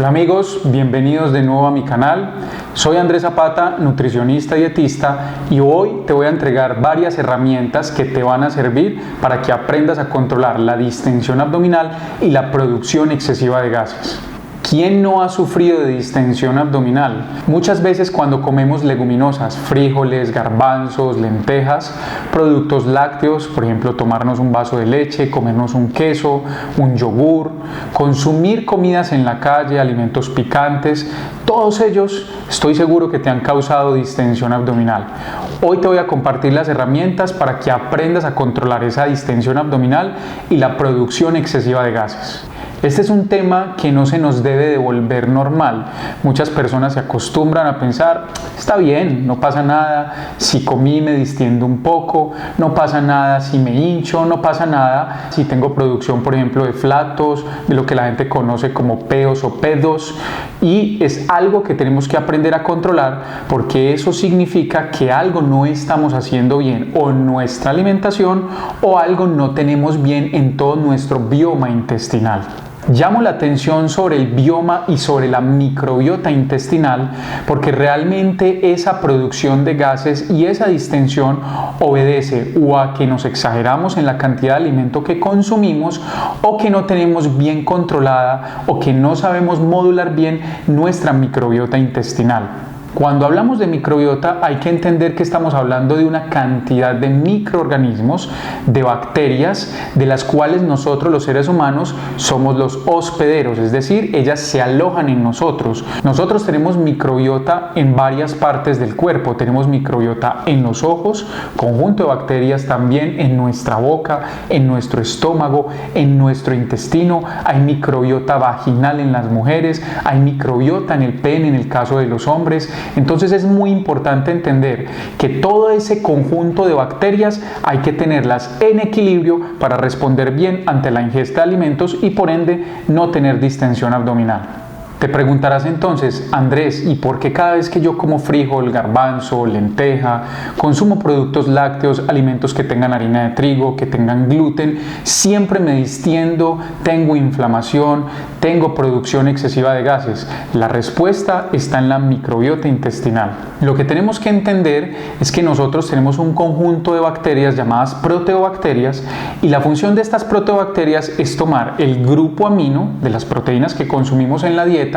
Hola amigos, bienvenidos de nuevo a mi canal. Soy Andrés Zapata, nutricionista y dietista, y hoy te voy a entregar varias herramientas que te van a servir para que aprendas a controlar la distensión abdominal y la producción excesiva de gases. ¿Quién no ha sufrido de distensión abdominal? Muchas veces cuando comemos leguminosas, frijoles, garbanzos, lentejas, productos lácteos, por ejemplo, tomarnos un vaso de leche, comernos un queso, un yogur, consumir comidas en la calle, alimentos picantes, todos ellos estoy seguro que te han causado distensión abdominal. Hoy te voy a compartir las herramientas para que aprendas a controlar esa distensión abdominal y la producción excesiva de gases. Este es un tema que no se nos debe de volver normal. Muchas personas se acostumbran a pensar, está bien, no pasa nada si comí me distiendo un poco, no pasa nada si me hincho, no pasa nada si tengo producción, por ejemplo, de flatos, de lo que la gente conoce como peos o pedos, y es algo que tenemos que aprender a controlar porque eso significa que algo no estamos haciendo bien o en nuestra alimentación o algo no tenemos bien en todo nuestro bioma intestinal. Llamo la atención sobre el bioma y sobre la microbiota intestinal porque realmente esa producción de gases y esa distensión obedece o a que nos exageramos en la cantidad de alimento que consumimos o que no tenemos bien controlada o que no sabemos modular bien nuestra microbiota intestinal. Cuando hablamos de microbiota hay que entender que estamos hablando de una cantidad de microorganismos, de bacterias, de las cuales nosotros los seres humanos somos los hospederos, es decir, ellas se alojan en nosotros. Nosotros tenemos microbiota en varias partes del cuerpo, tenemos microbiota en los ojos, conjunto de bacterias también en nuestra boca, en nuestro estómago, en nuestro intestino, hay microbiota vaginal en las mujeres, hay microbiota en el pene en el caso de los hombres. Entonces es muy importante entender que todo ese conjunto de bacterias hay que tenerlas en equilibrio para responder bien ante la ingesta de alimentos y por ende no tener distensión abdominal. Te preguntarás entonces, Andrés, ¿y por qué cada vez que yo como frijol, garbanzo, lenteja, consumo productos lácteos, alimentos que tengan harina de trigo, que tengan gluten, siempre me distiendo, tengo inflamación, tengo producción excesiva de gases? La respuesta está en la microbiota intestinal. Lo que tenemos que entender es que nosotros tenemos un conjunto de bacterias llamadas proteobacterias y la función de estas proteobacterias es tomar el grupo amino de las proteínas que consumimos en la dieta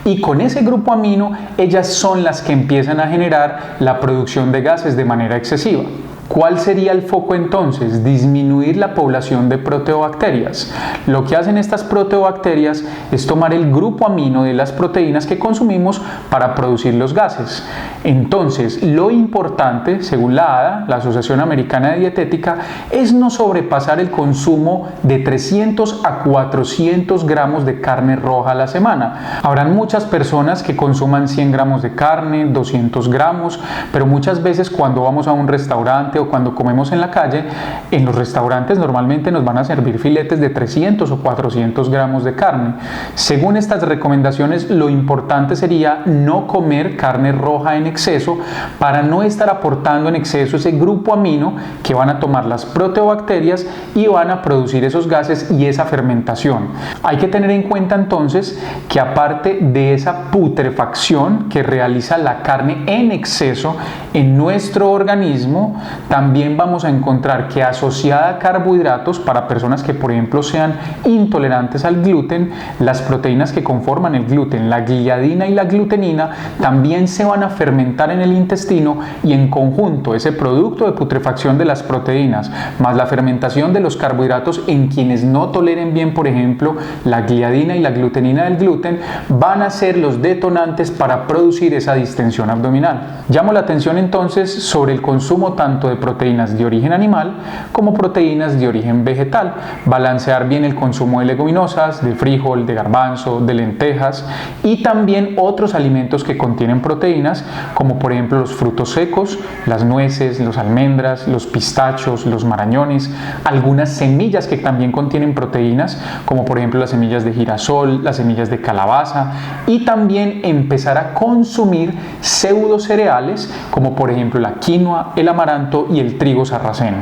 y con ese grupo amino ellas son las que empiezan a generar la producción de gases de manera excesiva. ¿Cuál sería el foco entonces? Disminuir la población de proteobacterias. Lo que hacen estas proteobacterias es tomar el grupo amino de las proteínas que consumimos para producir los gases. Entonces, lo importante, según la ADA, la Asociación Americana de Dietética, es no sobrepasar el consumo de 300 a 400 gramos de carne roja a la semana. Habrán muchas personas que consuman 100 gramos de carne, 200 gramos, pero muchas veces cuando vamos a un restaurante o cuando comemos en la calle, en los restaurantes normalmente nos van a servir filetes de 300 o 400 gramos de carne. Según estas recomendaciones, lo importante sería no comer carne roja en exceso para no estar aportando en exceso ese grupo amino que van a tomar las proteobacterias y van a producir esos gases y esa fermentación. Hay que tener en cuenta entonces que aparte de esa putrefacción que realiza la carne en exceso en nuestro organismo, también vamos a encontrar que asociada a carbohidratos, para personas que por ejemplo sean intolerantes al gluten, las proteínas que conforman el gluten, la gliadina y la glutenina, también se van a fermentar en el intestino y en conjunto ese producto de putrefacción de las proteínas más la fermentación de los carbohidratos en quienes no toleren bien, por ejemplo, la gliadina y la glutenina del gluten, van a ser los detonantes para producir esa distensión abdominal. Llamo la atención entonces sobre el consumo tanto de proteínas de origen animal como proteínas de origen vegetal. Balancear bien el consumo de leguminosas, de frijol, de garbanzo, de lentejas y también otros alimentos que contienen proteínas como por ejemplo los frutos secos, las nueces, las almendras, los pistachos, los marañones, algunas semillas que también contienen proteínas como por ejemplo las semillas de girasol, las semillas de calabaza y también empezar a consumir pseudo cereales como por ejemplo la quinoa, el amaranto y el trigo sarraceno.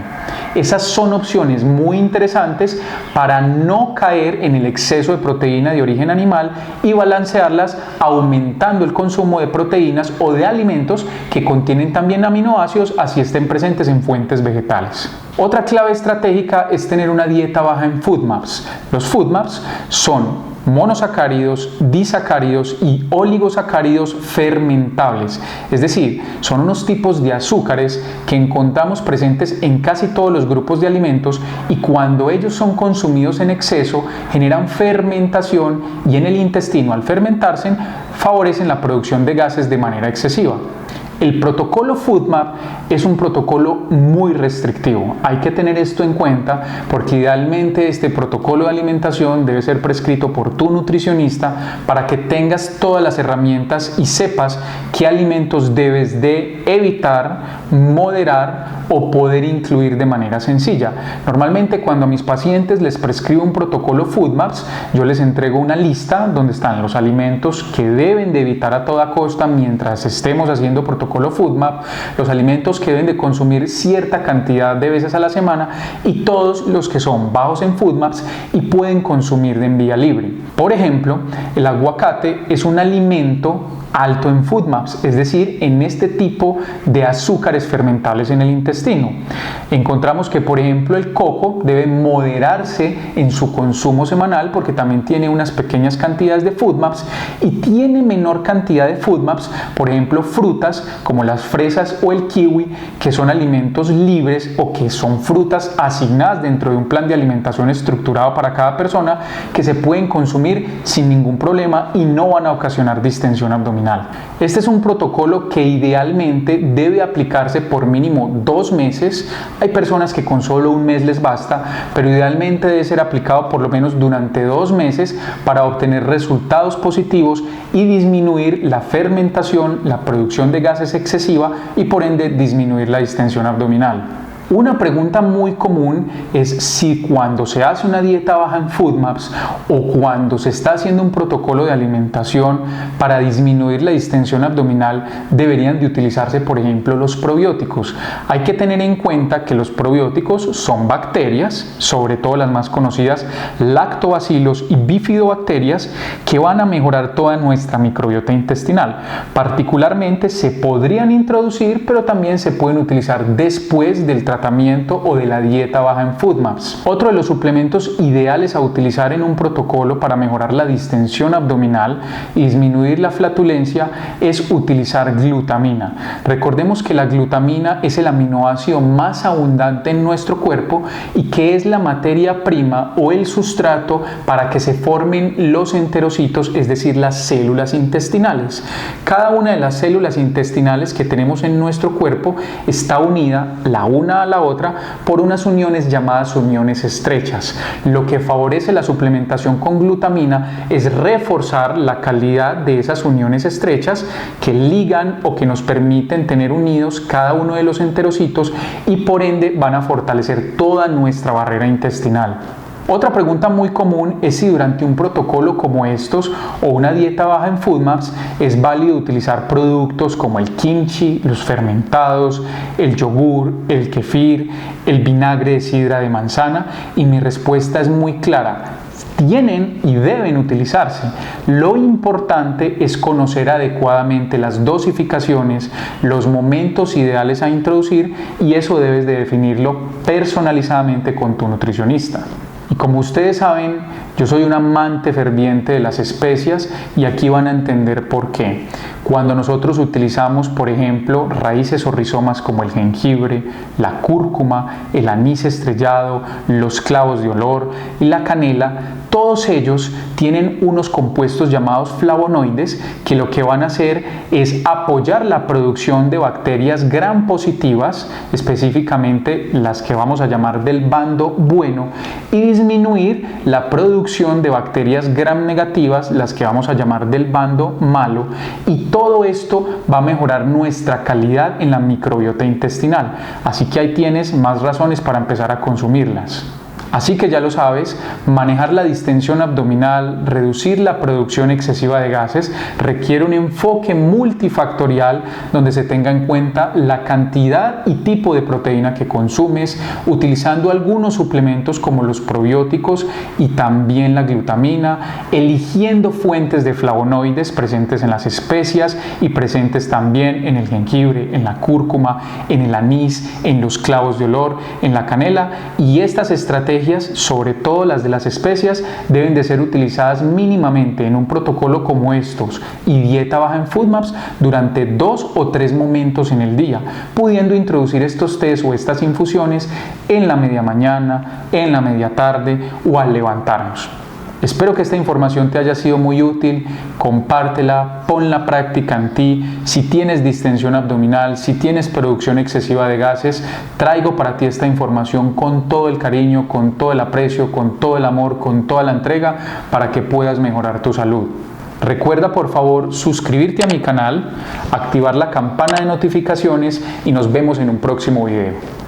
Esas son opciones muy interesantes para no caer en el exceso de proteína de origen animal y balancearlas aumentando el consumo de proteínas o de alimentos que contienen también aminoácidos, así estén presentes en fuentes vegetales. Otra clave estratégica es tener una dieta baja en FODMAPs. Los FODMAPs son monosacáridos, disacáridos y oligosacáridos fermentables, es decir, son unos tipos de azúcares que encontramos presentes en casi todos los grupos de alimentos y cuando ellos son consumidos en exceso generan fermentación y en el intestino al fermentarse favorecen la producción de gases de manera excesiva. El protocolo FODMAP es un protocolo muy restrictivo. Hay que tener esto en cuenta porque idealmente este protocolo de alimentación debe ser prescrito por tu nutricionista para que tengas todas las herramientas y sepas qué alimentos debes de evitar, moderar o poder incluir de manera sencilla. Normalmente cuando a mis pacientes les prescribo un protocolo FODMAPs, yo les entrego una lista donde están los alimentos que deben de evitar a toda costa mientras estemos haciendo protocolo FODMAP, los alimentos que deben de consumir cierta cantidad de veces a la semana y todos los que son bajos en FODMAPs y pueden consumir en vía libre. Por ejemplo, el aguacate es un alimento alto en FODMAPs, es decir, en este tipo de azúcares fermentables en el intestino. Encontramos que, por ejemplo, el coco debe moderarse en su consumo semanal porque también tiene unas pequeñas cantidades de FODMAPs y tiene menor cantidad de FODMAPs, por ejemplo, frutas como las fresas o el kiwi, que son alimentos libres o que son frutas asignadas dentro de un plan de alimentación estructurado para cada persona que se pueden consumir sin ningún problema y no van a ocasionar distensión abdominal. Este es un protocolo que idealmente debe aplicarse por mínimo 2 meses. Hay personas que con solo 1 mes les basta, pero idealmente debe ser aplicado por lo menos durante 2 meses para obtener resultados positivos y disminuir la fermentación, la producción de gases excesiva y por ende disminuir la distensión abdominal. Una pregunta muy común es si cuando se hace una dieta baja en FODMAPs o cuando se está haciendo un protocolo de alimentación para disminuir la distensión abdominal deberían de utilizarse, por ejemplo, los probióticos. Hay que tener en cuenta que los probióticos son bacterias, sobre todo las más conocidas, lactobacilos y bifidobacterias, que van a mejorar toda nuestra microbiota intestinal. Particularmente se podrían introducir, pero también se pueden utilizar después del tratamiento o de la dieta baja en FODMAPs. Otro de los suplementos ideales a utilizar en un protocolo para mejorar la distensión abdominal y disminuir la flatulencia es utilizar glutamina. Recordemos que la glutamina es el aminoácido más abundante en nuestro cuerpo y que es la materia prima o el sustrato para que se formen los enterocitos, es decir, las células intestinales. Cada una de las células intestinales que tenemos en nuestro cuerpo está unida la una a la otra por unas uniones llamadas uniones estrechas. Lo que favorece la suplementación con glutamina es reforzar la calidad de esas uniones estrechas que ligan o que nos permiten tener unidos cada uno de los enterocitos y por ende van a fortalecer toda nuestra barrera intestinal. Otra pregunta muy común es si durante un protocolo como estos o una dieta baja en FODMAPs es válido utilizar productos como el kimchi, los fermentados, el yogur, el kefir, el vinagre de sidra de manzana, y mi respuesta es muy clara. Tienen y deben utilizarse. Lo importante es conocer adecuadamente las dosificaciones, los momentos ideales a introducir, y eso debes de definirlo personalizadamente con tu nutricionista. Y como ustedes saben, yo soy un amante ferviente de las especias y aquí van a entender por qué. Cuando nosotros utilizamos, por ejemplo, raíces o rizomas como el jengibre, la cúrcuma, el anís estrellado, los clavos de olor y la canela, todos ellos tienen unos compuestos llamados flavonoides que lo que van a hacer es apoyar la producción de bacterias gram positivas, específicamente las que vamos a llamar del bando bueno, y disminuir la producción de bacterias gram negativas, las que vamos a llamar del bando malo, y todo esto va a mejorar nuestra calidad en la microbiota intestinal. Así que ahí tienes más razones para empezar a consumirlas. Así que ya lo sabes, manejar la distensión abdominal, reducir la producción excesiva de gases, requiere un enfoque multifactorial donde se tenga en cuenta la cantidad y tipo de proteína que consumes, utilizando algunos suplementos como los probióticos y también la glutamina, eligiendo fuentes de flavonoides presentes en las especias y presentes también en el jengibre, en la cúrcuma, en el anís, en los clavos de olor, en la canela, y estas estrategias, sobre todo las de las especias, deben de ser utilizadas mínimamente en un protocolo como estos y dieta baja en FoodMaps durante 2 o 3 momentos en el día, pudiendo introducir estos tés o estas infusiones en la media mañana, en la media tarde o al levantarnos. Espero que esta información te haya sido muy útil, compártela, ponla práctica en ti. Si tienes distensión abdominal, si tienes producción excesiva de gases, traigo para ti esta información con todo el cariño, con todo el aprecio, con todo el amor, con toda la entrega para que puedas mejorar tu salud. Recuerda por favor suscribirte a mi canal, activar la campana de notificaciones y nos vemos en un próximo video.